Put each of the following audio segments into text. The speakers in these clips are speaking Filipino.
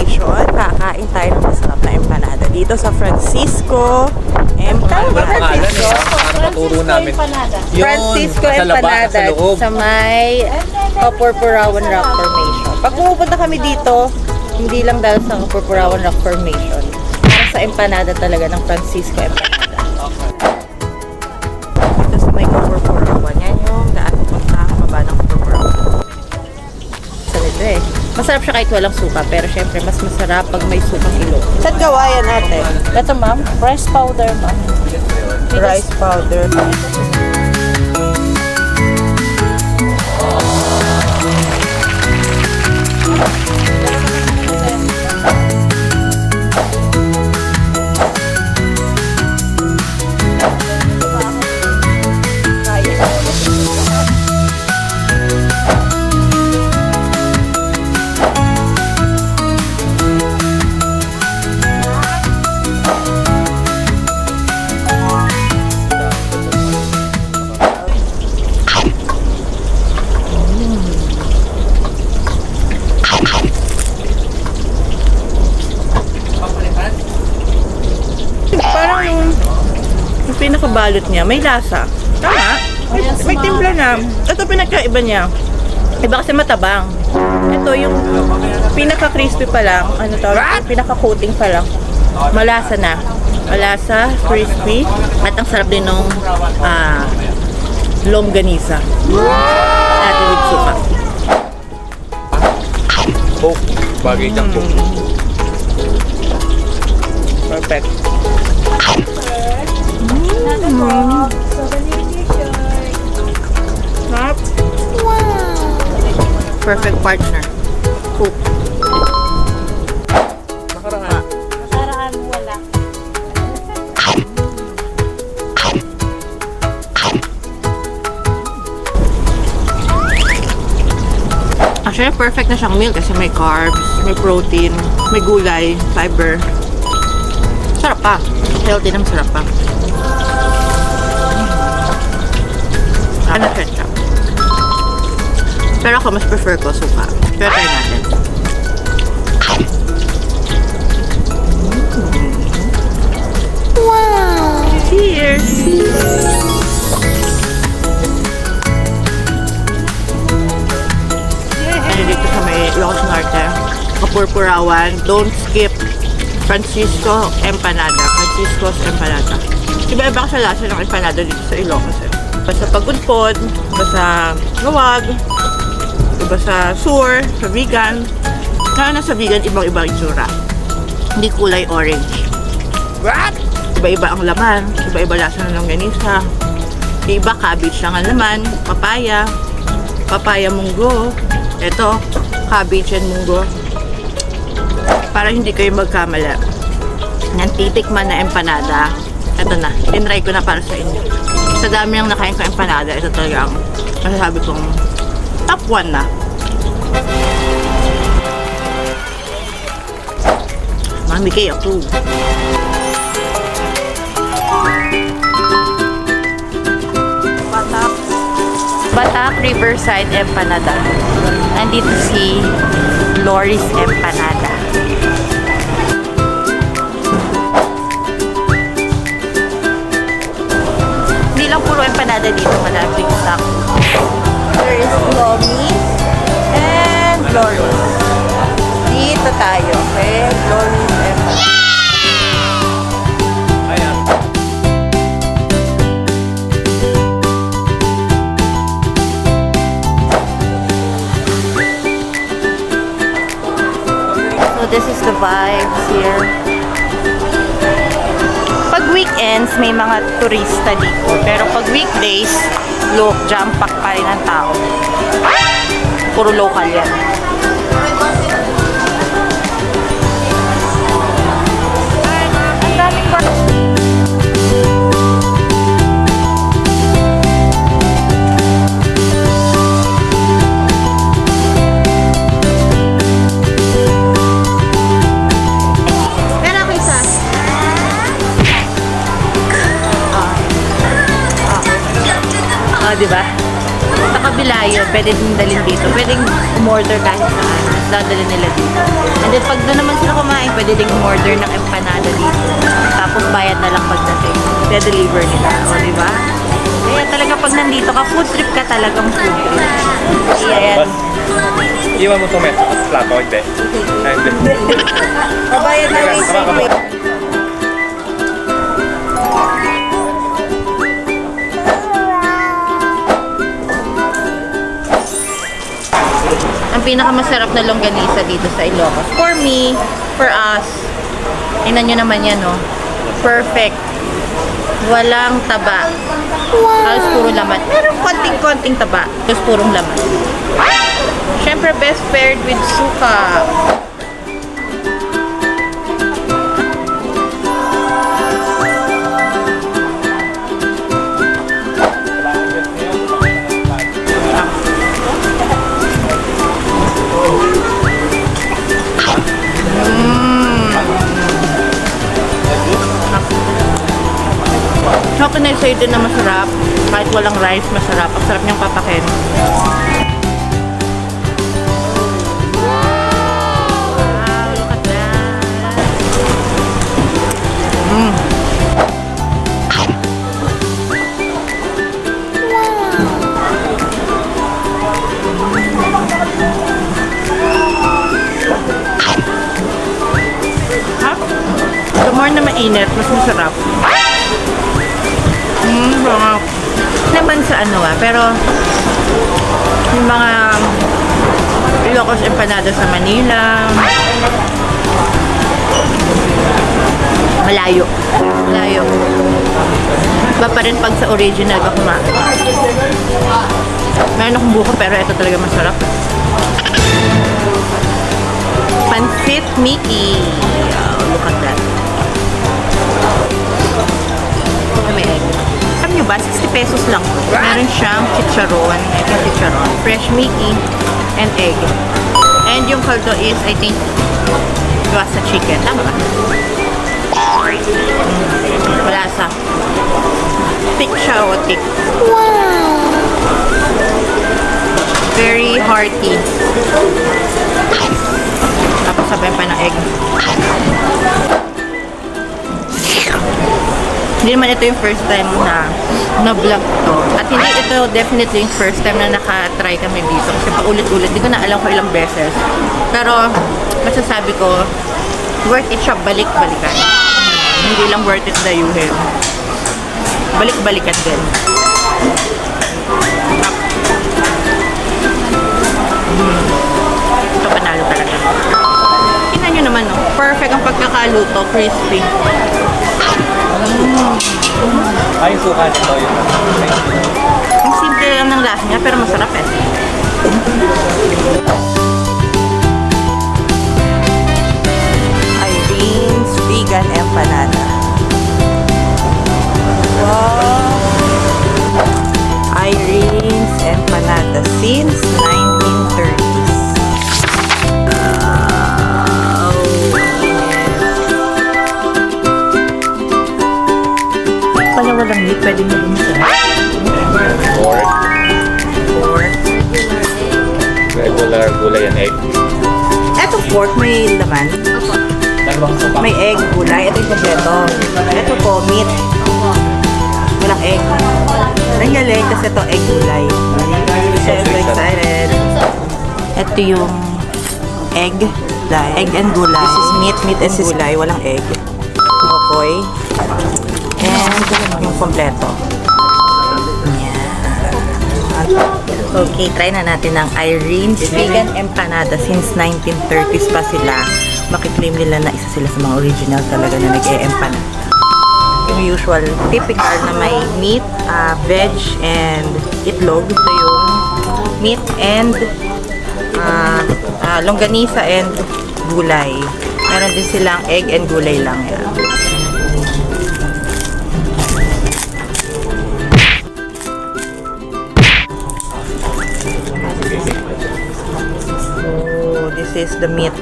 Formation. Kakain tayo ng masarap na empanada dito sa Francisco Empanada. Maturo namin. Yun, Francisco sa laba, Empanada sa loob. sa may Kapurpurawan Rock Formation. Pag pumupunta kami dito, hindi lang dahil sa Kapurpurawan Rock Formation. Para sa empanada talaga ng Francisco Empanada. Dito sa may Kapurpurawan. Yan yung daan punta baba ng Kapurpurawan. Salito eh. Masarap siya kahit walang suka, pero syempre mas masarap pag may suka ilog. Saan gawa yan ate? Ito ma'am, rice powder ma'am. Rice powder. Parang yung pinakabalot niya, may lasa. Tama? May timpla na. Ito pinagkaiba niya. Iba kasi matabang. Ito yung pinaka-crispy pa lang. Ano tawag? Pinaka-coating pa lang. Malasa na. Malasa, crispy. At ang sarap din nung longganisa. Natin with suka. Oh, bagay kang po. Perfect. Sarap. Perfect partner. Cook. Nakaraan. Nakaraan wala. Actually, perfect na siyang meal kasi may carbs, may protein, may gulay, fiber. Sarap pa. Healthy na masarap pa. Ano siya? Pero ako mas prefer ko suka. Pero try natin. Wow! Cheers! Dito sa may Ilocos Norte, Kapurpurawan, don't skip Francisco Empanada. Francisco's Empanada. Iba-iba kasi lasa ng empanada dito sa Ilocos eh. Iba sa pagudpod, iba sa luwag, iba sa sur, sa vegan. Kaya na sa vegan, ibang-ibang itsura. Hindi kulay orange. What? Iba-iba ang laman, iba-iba lasa ng longganisa. Iba cabbage lang ang laman, papaya, papaya munggo. Ito, cabbage and munggo. Para hindi kayo magkamala. Yan, titikman na empanada. Ito na, tinry ko na para sa inyo. Sa dami ng nakain ko empanada, ito talaga ang masasabi kong top 1 na. Mami kayo ako. Batak Riverside Empanada. Nandito si Lori's Empanada. Hindi lang puro empanada dito, maraming stock. There is Lomis and Lori's. Dito tayo, okay? Lori's Empanada. This is the vibes here. Pag weekends, may mga turista dito. Pero pag weekdays, look, jam-pack pa rin ang tao. Puro local yan. Ang daming bar. Di ba? Punta kabila yun, pwede din dalhin dito. Pwedeng umorder kahit saan. Dadalhin nila dito. And then pag doon naman sila kumain, pwede din umorder ng empanada dito. Tapos bayad na lang pagdating. Kaya deliver nila. O, di ba? Kaya talaga pag nandito ka, food trip ka talagang food trip. Ayan. Iwan mo itong mesa. Plato, hindi. Ay, hindi. Pabayad na rin sa ang pinakamasarap na longganisa dito sa Ilocos. For me, for us, tingnan nyo naman yan, no? Perfect. Walang taba. Halos puro laman. Meron konting-konting taba. Halos purong laman. Siyempre, best paired with suka. So, pinay din na masarap. Kahit walang rice, masarap. Ang sarap niyang papakin. Wow, look at that. The more na mainit, mas masarap. Sarap. Naman sa ano pero yung mga Ilocos empanada sa Manila, malayo. Malayo. Iba pa rin pag sa original ka kumain. Meron akong buko pero ito talaga masarap. Pancit Mickey. Oh, look at that. May egg. Alam nyo ba, 60 pesos lang. Meron siyang chicharon. Ito yung chicharon. Fresh Mickey and egg. And yung kaldo is, I think, gawa sa chicken. Tama ba? Malasa. Thick siya o thick. Wow! Very hearty. Tapos sabay pa ng egg. Hindi naman ito yung first time na vlog to. At hindi ito definitely yung first time na naka-try kami dito. Kasi paulit-ulit, hindi ko na alam ko ilang beses. Pero, masasabi ko, worth it siya balik-balikan. Hindi lang worth it dayuhin. Balik-balikan din. Ito panalo talaga. Tingnan nyo naman, no? Perfect ang pagkakaluto, crispy. Ay, yung suka nito yun. Ang simple lang ng lasa niya, pero masarap eh. Irene's Vegan Empanada. Wow! Irene's Empanada since 1930s. Pala walang meat, pwede mo rin siya. Pork, Pork. regular gulay and egg. Eto pork, may laman. Dalawang suka. May egg, gulay. Ito yung kompleto. Ito po, meat. Walang egg. Ang galing kasi ito egg gulay. So excited. Ito yung egg. Egg and gulay. This is meat, and gulay. Walang egg. Okoy. And yung kompleto. Okay, try na natin ang Irene's Vegan Empanada. Since 1930s pa sila. Makiklaim nila na isa sila sa mga original talaga na nag-e-empanada. Yung usual, typical na may meat, veg, and itlog. Ito yung meat and longganisa and gulay. Meron din silang egg and gulay lang. Yan. This is the meat.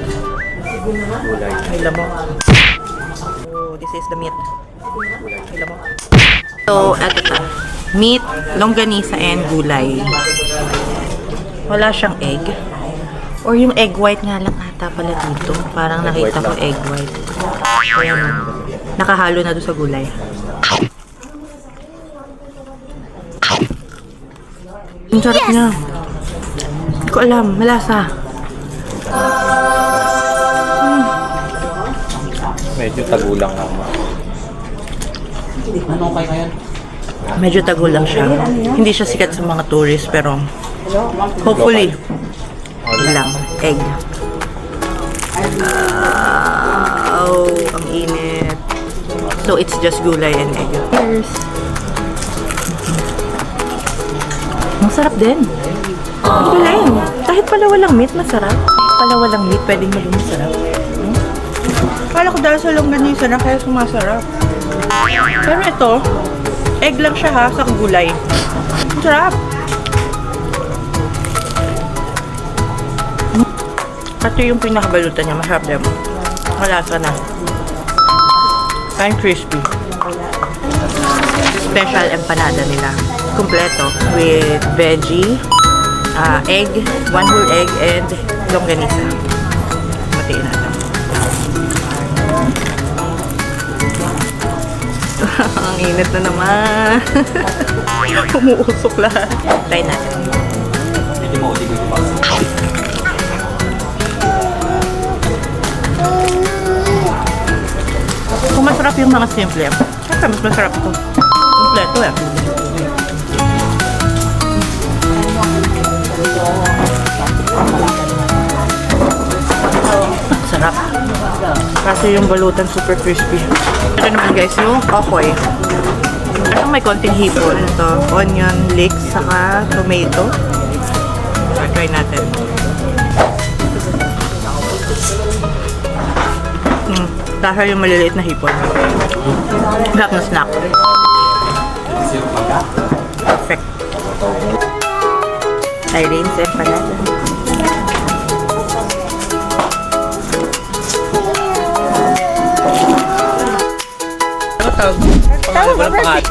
May lamok. Oh, this is the meat. May lamok. So, eto ta. Meat, longganisa, and gulay. Wala siyang egg. Or yung egg white nga lang ata pala dito. Parang nakita ko egg white. Ayan. Nakahalo na doon sa gulay. Ang sarap niya. Hindi ko alam. Malasa. Medyo tagulang lang. Medyo tagulang siya. Hindi siya sikat sa mga tourists pero hopefully yun lang. Egg. Oh, ang init. So it's just gulay and egg. Cheers. Ang sarap din. Ang galing. Kahit pala walang meat, masarap. Kahit pala walang meat, pwedeng maging masarap. Kala ko dahil sa longganisa na kaya sumasarap. Pero ito, egg lang siya ha, sa gulay. Ang sarap. Ito yung pinakabalutan niya, masarap din. Malasa na. And crispy. Special empanada nila. Kompleto with veggie, egg, one whole egg, and longganisa. Matiin natin. Ang init na naman. Umuusok lahat. Try natin. Kung masarap yung mga simple, siyempre mas masarap ito. Kompleto eh. Sarap. Kasi yung balutan super crispy. Ito naman guys, yung okoy. Parang may konting hipon. Ito, onion, leeks, saka tomato. So, try natin. Dahil yung maliliit na hipon. Sarap na snack. Perfect. Irene's empanada. Ano tawag? Pangalan, walang pangalan.